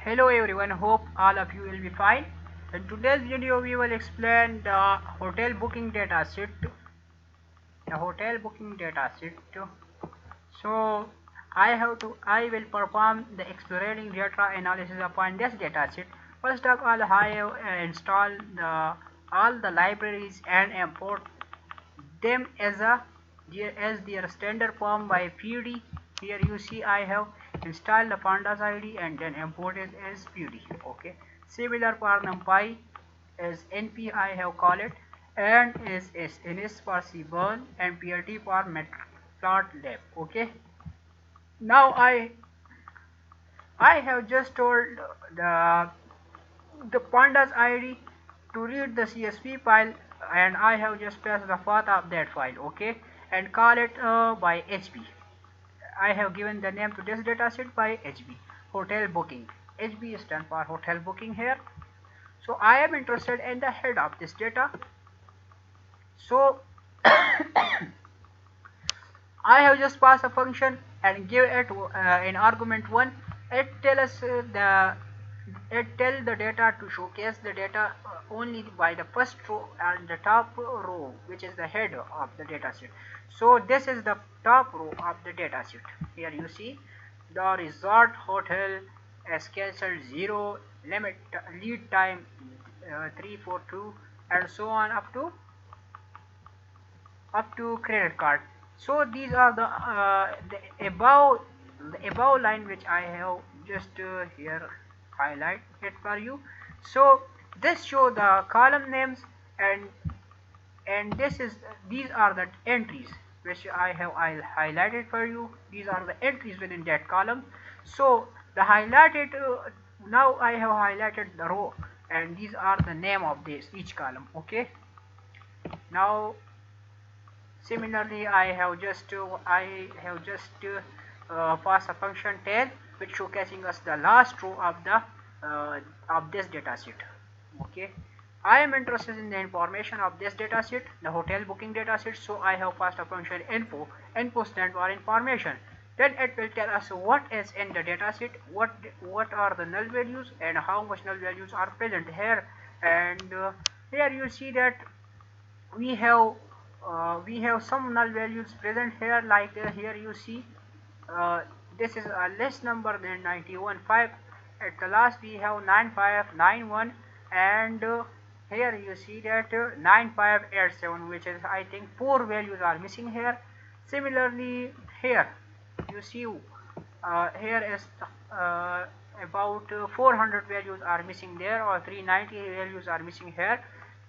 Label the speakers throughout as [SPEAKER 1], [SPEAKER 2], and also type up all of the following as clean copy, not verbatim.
[SPEAKER 1] Hello everyone, hope all of you will be fine. In today's video we will explain the hotel booking data sheet. The hotel booking data sheet. So I will perform the exploratory data analysis upon this data sheet. First of all, I have installed all the libraries and import them as their standard form by PD. Here you see I have installed the pandas id and then imported as PD. Okay, similar for numpy as np I have called it, and is ns for cburn and plt for matplotlib. Okay, now I have just told the pandas id to read the csv file, and I have just pressed the path of that file. Okay, and call it by hb. I have given the name to this dataset by hb, hotel booking. hb stands for hotel booking here. So I am interested in the head of this data. So I have just passed a function and give it an argument 1. It tell us it tell the data to showcase the data only by the first row and the top row, which is the head of the data set. So this is the top row of the data set. Here you see the resort hotel as cancelled 0, limit lead time 342, and so on up to credit card. So these are the above line which I have just here highlight it for you. So this show the column names, and these are the entries which I'll highlighted for you. These are the entries within that column. So the highlighted now I have highlighted the row, and these are the name of this each column. Okay, now similarly I have just passed a function tail which showcasing us the last row of this data sheet. Okay, I am interested in the information of this data sheet, the hotel booking data sheet. So I have passed a function info. Info stands for information. Then it will tell us what is in the data sheet, what are the null values, and how much null values are present here. And here you see that we have some null values present here, like here you see this is a less number than 91.5. At the last we have 9591, and here you see that 9587, which is I think 4 values are missing here. Similarly here you see here is about 400 values are missing there, or 390 values are missing here.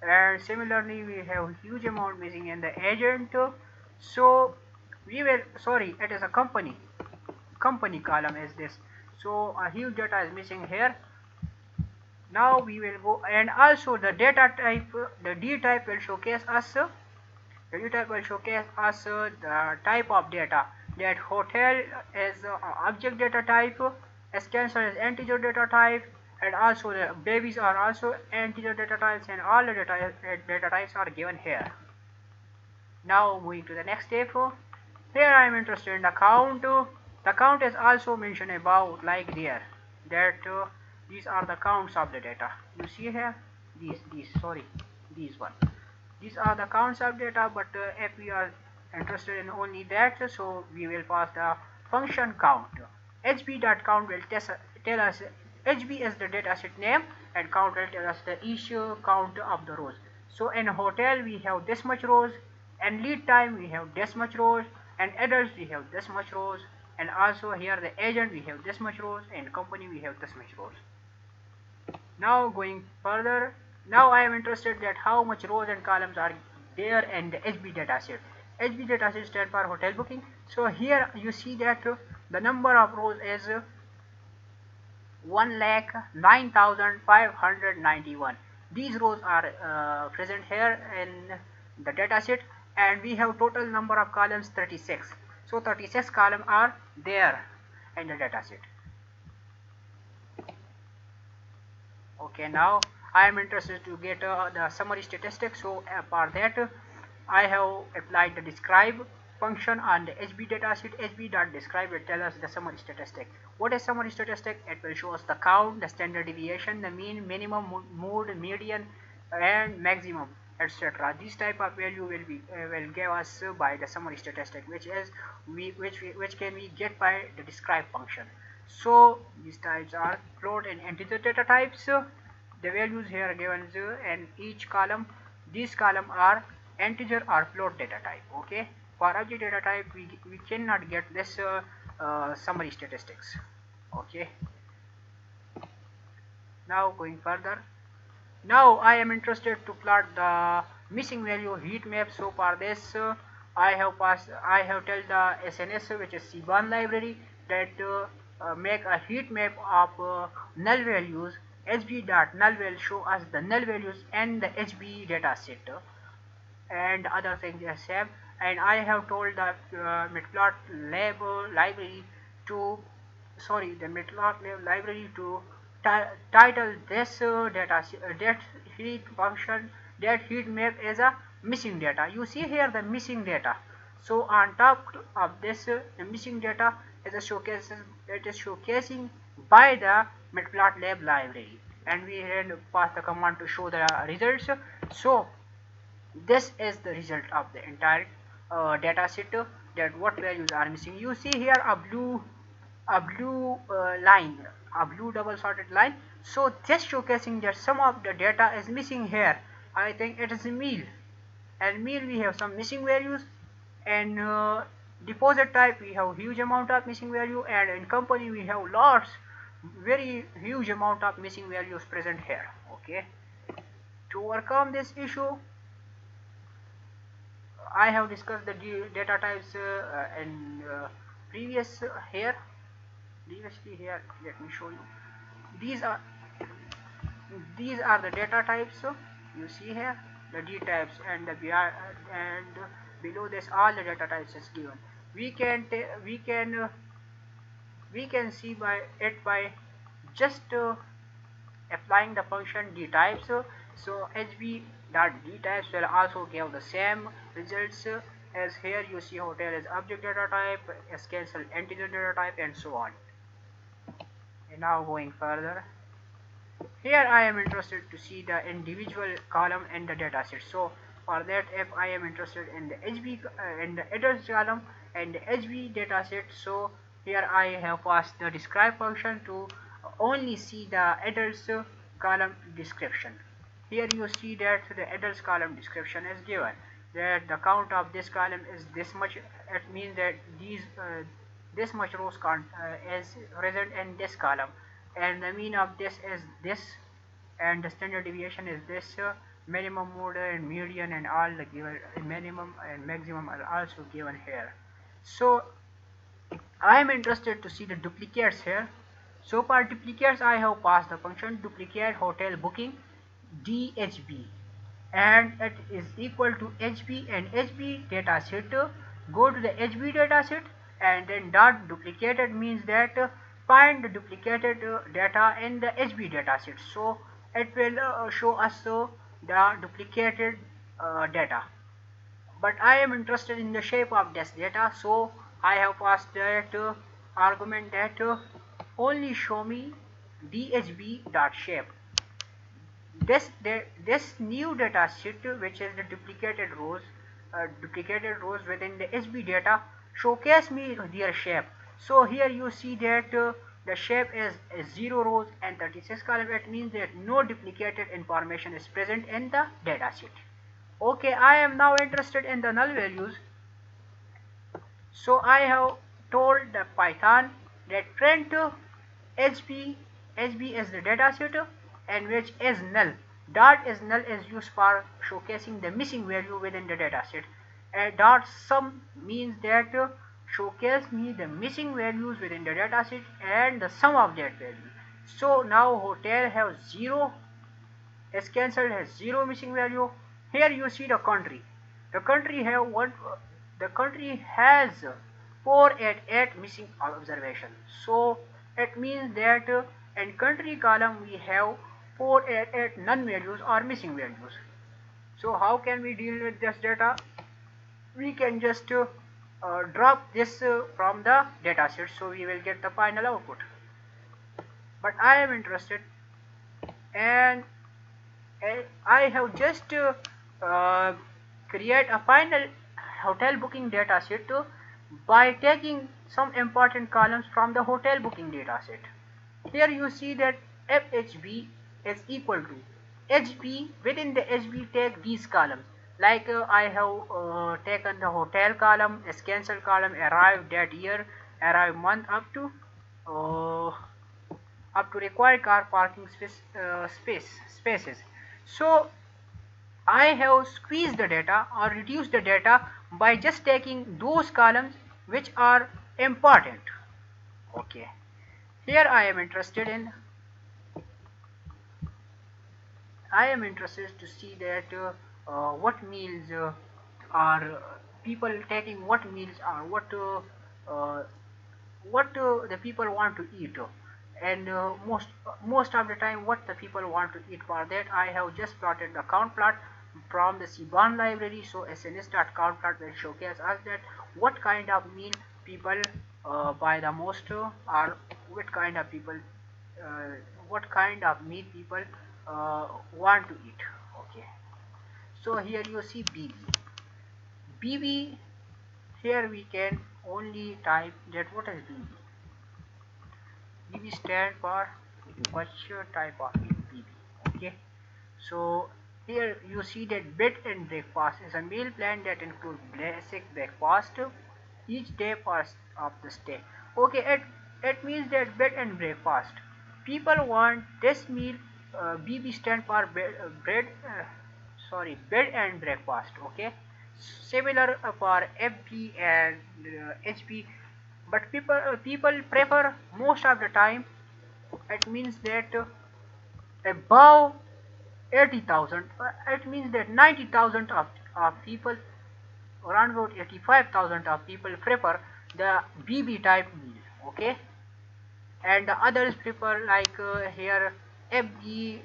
[SPEAKER 1] And similarly we have huge amount missing in the agent. So we will, sorry, it is a company column is this. So a huge data is missing here. Now we will go, and also the data type, the d type will showcase us the type of data. That hotel is object data type, as cancer is integer data type, and also the babies are also integer data types, and all the data types are given here. Now moving to the next step. Here I am interested in the count. The count is also mentioned about, like there, that these are the counts of the data. You see here these are the counts of data, but if we are interested in only that, so we will pass the function count. hb.count will tell us, hb is the dataset name, and count will tell us the each count of the rows. So in hotel we have this much rows, and lead time we have this much rows, and adults we have this much rows, and also here the agent we have this much rows, and company we have this much rows. Now going further, now I am interested that how much rows and columns are there in the hb dataset. hb dataset stands for hotel booking. So here you see that the number of rows is 1,09,591. These rows are present here in the dataset, and we have total number of columns 36. So 36 columns are there in the dataset. Okay, now I am interested to get the summary statistics. So for that I have applied the describe function on the HB datasheet. HB dot describe will tell us the summary statistic. What is summary statistic? It will show us the count, the standard deviation, the mean, minimum, mode, median, and maximum, etc. This type of value will give us by the summary statistic, which can we get by the describe function. So these types are float and integer data types. The values here are given in each column. These column are integer or float data type. Okay, for object data type we cannot get this summary statistics. Okay, now going further, now I am interested to plot the missing value heat map. So for this I have tell the SNS, which is C1 library, that make a heat map of null values. HB.null will show us the null values and the HB data set and other things they have. And I have told the matplotlib library to the matplotlib library to title this that heat function, that heat map as a missing data. You see here the missing data. So on top of this the missing data is a showcasing by the matplotlib library, and we can pass the command to show the results. So this is the result of the entire data set, that what values are missing. You see here a blue line, a blue double sorted line. So this showcasing that some of the data is missing here. I think it is meal, and meal we have some missing values, and deposit type we have huge amount of missing value, and in company we have lots, very huge amount of missing values present here. Okay, to overcome this issue I have discussed the data types in previously here. Let me show you. These are the data types. You see here the D types, and the BR, and below this all the data types is given. We can see by just applying the function D types. So HB.D types will also give the same results as here. You see hotel is object data type, is cancel integer data type, and so on. And now going further, here I am interested to see the individual column and the data set. So for that, if I am interested in the HB in the adults column and the HB data set, so here I have passed the describe function to only see the adults column description. Here you see that the adults column description is given, that the count of this column is this much. It means that this much rows count is present in this column, and the mean of this is this, and the standard deviation is this. Minimum, mode, and median, and all the given minimum and maximum are also given here. So I am interested to see the duplicates here. So for duplicates I have passed the function duplicate hotel booking DHB, and it is equal to HB and HB data set. Go to the HB data set and then dot duplicated means that find the duplicated data in the HB data set. So it will show us the duplicated data, but I am interested in the shape of this data. So I have passed that argument that only show me DHB dot shape. This new data set, which is the duplicated rows within the HB data, showcase me their shape. So here you see that the shape is 0 rows and 36 columns. It means that no duplicated information is present in the data set. Okay, I am now interested in the null values. So I have told the Python that print HB is the data set, and which is null. Dot is null is used for showcasing the missing value within the data set. And dot sum means that showcase me the missing values within the data set and the sum of that value. So now hotel has 0, is cancelled has 0 missing value. Here you see the country. The country has 488 missing observation. So it means that in country column we have 488 none values or missing values. So how can we deal with this data? We can just drop this from the dataset, so we will get the final output. But I am interested, and I have just uh, create a final hotel booking data set by taking some important columns from the hotel booking data set. Here you see that FHB is equal to HB. Within the HB, take these columns. Like I have taken the hotel column, a cancel column, arrived that year, arrived month, uh, up to required car parking spaces. So I have squeezed the data or reduced the data by just taking those columns which are important. Okay. Here I am interested to see that what meals are people taking, what meals are uh, what the people want to eat, and most of the time what the people want to eat. For that I have just plotted the count plot from the Cban library. So count plot will showcase us that what kind of meal people buy the most, or what kind of people uh, what kind of meat people want to eat. Okay, so here you see BB. Here we can only type that what is BB. BB stand for which type of BB. Okay, so here you see that bed and breakfast is a meal plan that includes basic breakfast each day for of the stay. Okay, it means that bed and breakfast. People want this meal. BB stand for bed and breakfast. Okay, similar for FB and HB, but people prefer most of the time. It means that above 80,000. It means that 90,000 of people, around about 85,000 of people prefer the BB type meal. Okay, and the others prefer like here FG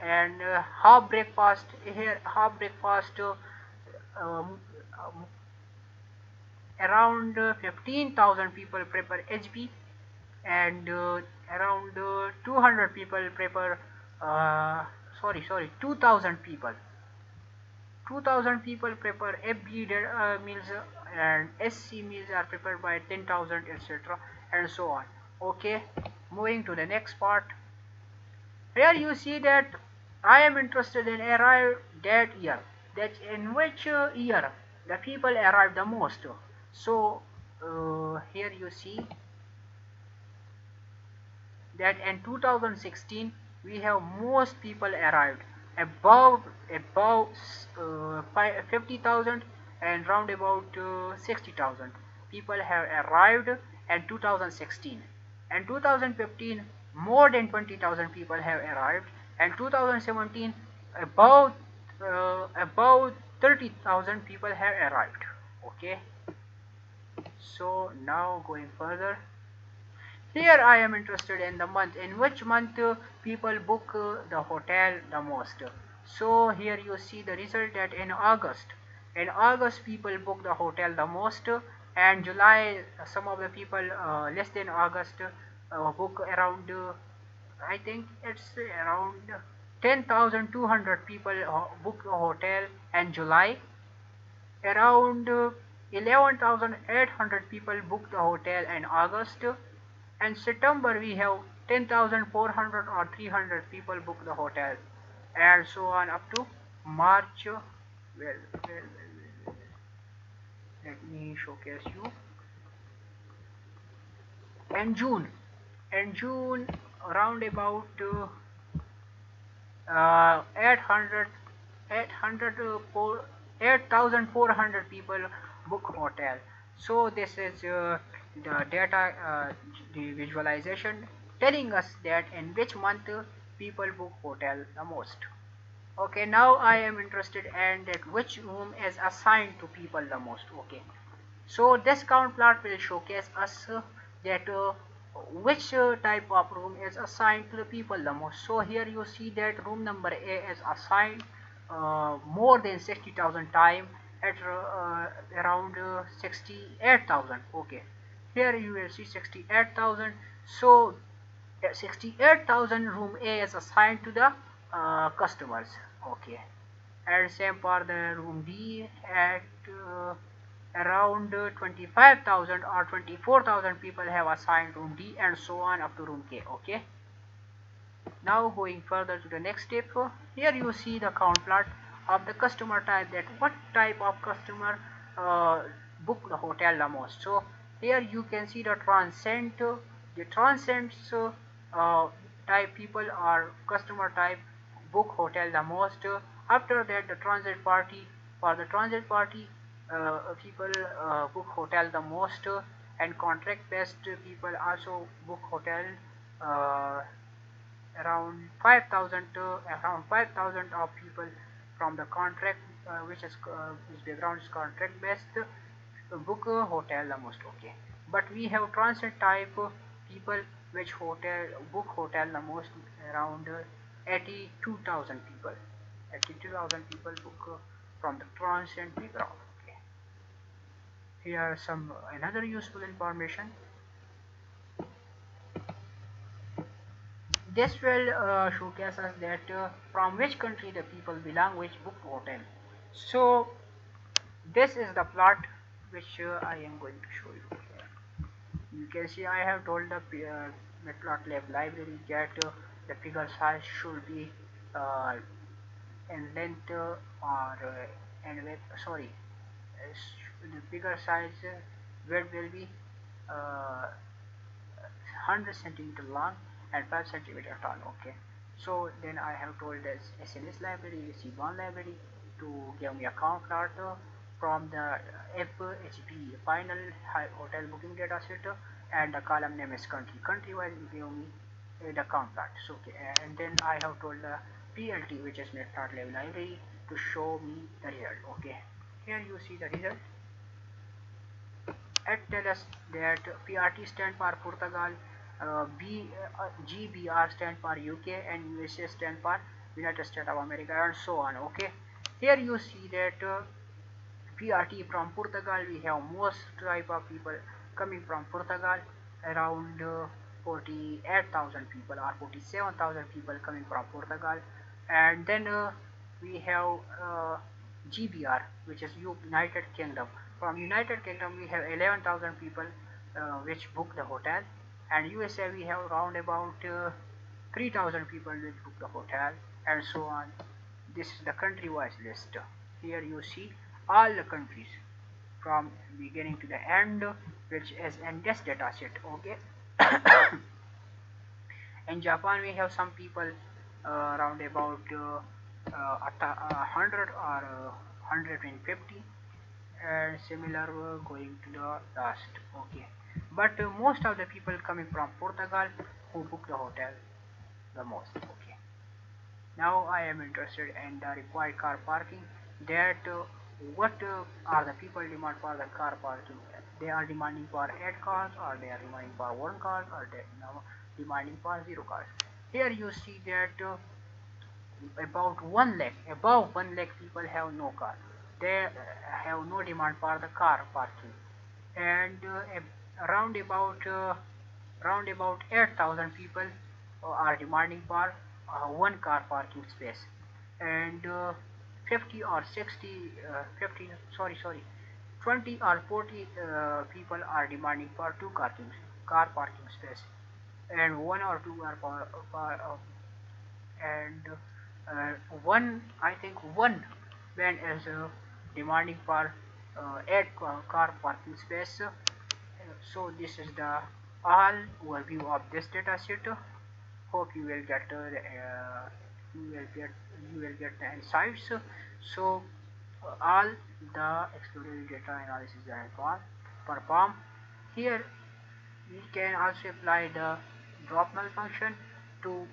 [SPEAKER 1] and half breakfast. Here half breakfast um, um, around 15,000 people prefer HB, and around 200 people prefer uh, 2000 people 2000 people prefer FB meals, and SC meals are prepared by 10,000, etc., and so on. Okay, moving to the next part. Here you see that I am interested in arrive that year, that in which year the people arrive the most. So here you see that in 2016 we have most people arrived above 50,000, and round about 60,000 people have arrived in 2016. And 2015 more than 20,000 people have arrived, and 2017 about 30,000 people have arrived. Okay, so now going further. Here I am interested in the month, in which month people book the hotel the most. So here you see the result that in August people book the hotel the most, and July some of the people less than August book around I think it's around 10,200 people book the hotel in July. Around 11,800 people book the hotel in August, and September we have 10,400 or 300 people book the hotel, and so on up to March. Let me showcase you. And June around about 800 8,400 people book hotel. So this is the data, the visualization telling us that in which month people book hotel the most. Okay, now I am interested in that which room is assigned to people the most. Okay, so this count plot will showcase us that which type of room is assigned to the people the most. So here you see that room number A is assigned more than 60,000 time, at around 68,000. Okay, here you will see 68,000. So 68,000 room A is assigned to the customers. Okay, and same for the room D at around 25,000 or 24,000 people have assigned room D, and so on up to room K. Okay, now going further to the next step, here you see the count plot of the customer type, that what type of customer uh, book the hotel the most. So here you can see the transcends type people or customer type book hotel the most. After that, the transit party, for the transit party people book hotel the most, and contract based people also book hotel uh, around 5,000 of people from the contract, which background is contract based, book a hotel the most. Okay, but we have transit type people which hotel book hotel the most, around 82,000 people. 82,000 people book from the transit background. Okay, here are some another useful information. This will showcase us that from which country the people belong which book hotel. So this is the plot which I am going to show you. You can see I have told the Matplotlib library that the figure size should be uh, in length or and width. Sorry, the figure size width will be uh, 100 centimeter long and 5 centimeter tall. Okay, so then I have told this SNS library, C1 library, to give me a count plot from the FHB final hotel booking data set, and the column name is country wise give me the count plot. So okay, and then I have told the PLT, which is Matplotlib library, to show me the result. Okay, here you see the result. It tells us that PRT stand for Portugal, GBR stand for UK, and USA stand for United States of America, and so on. Okay, here you see that PRT from Portugal, we have most type of people coming from Portugal, around 48,000 people or 47,000 people coming from Portugal, and then we have GBR, which is United Kingdom. From United Kingdom, we have 11,000 people which book the hotel, and USA we have around about 3,000 people which book the hotel, and so on. This is the country-wise list. Here you see all the countries from beginning to the end, which is in this data set. Okay. In Japan, we have some people around about 100 or 150, and similar going to the last. Okay, but most of the people coming from Portugal who book the hotel the most. Okay, now I am interested in the required car parking, that what are the people demand for the car parking. They are demanding for 8 cars, or they are demanding for 1 car, or they are now demanding for 0 cars. Here you see that about 1 lakh, above 1 lakh people have no car. They have no demand for the car parking, and around about 8,000 people are demanding for 1 car parking space, and 50 or 60 50 sorry 20 or 40 people are demanding for 2 car parking space, and 1 or 2 are and one, I think one van is demanding for 8 car parking space. So this is the all overview of this data set. Hope you will get you will get you will get the insights. So all the exploratory data analysis that I perform here, we can also apply the drop null function to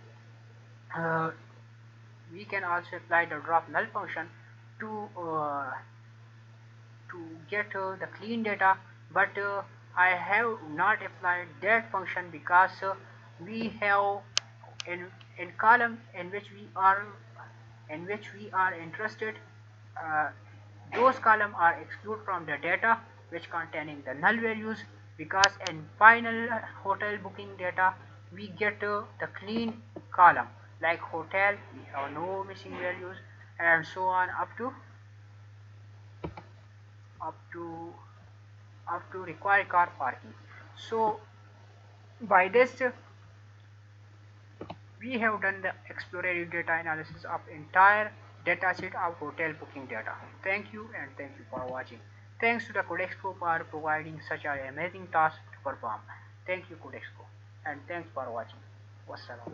[SPEAKER 1] uh, we can also apply the drop null function to uh, to get the clean data, but I have not applied that function because we have in column in which we are interested, uh, Those columns are excluded from the data which containing the null values, because in final hotel booking data we get the clean column like hotel, we have no missing values, and so on up to required car parking. So by this we have done the exploratory data analysis of entire dataset of hotel booking data. Thank you, and thank you for watching. Thanks to the Codexco for providing such an amazing task to perform. Thank you, Codexco, and thanks for watching. Wassalam.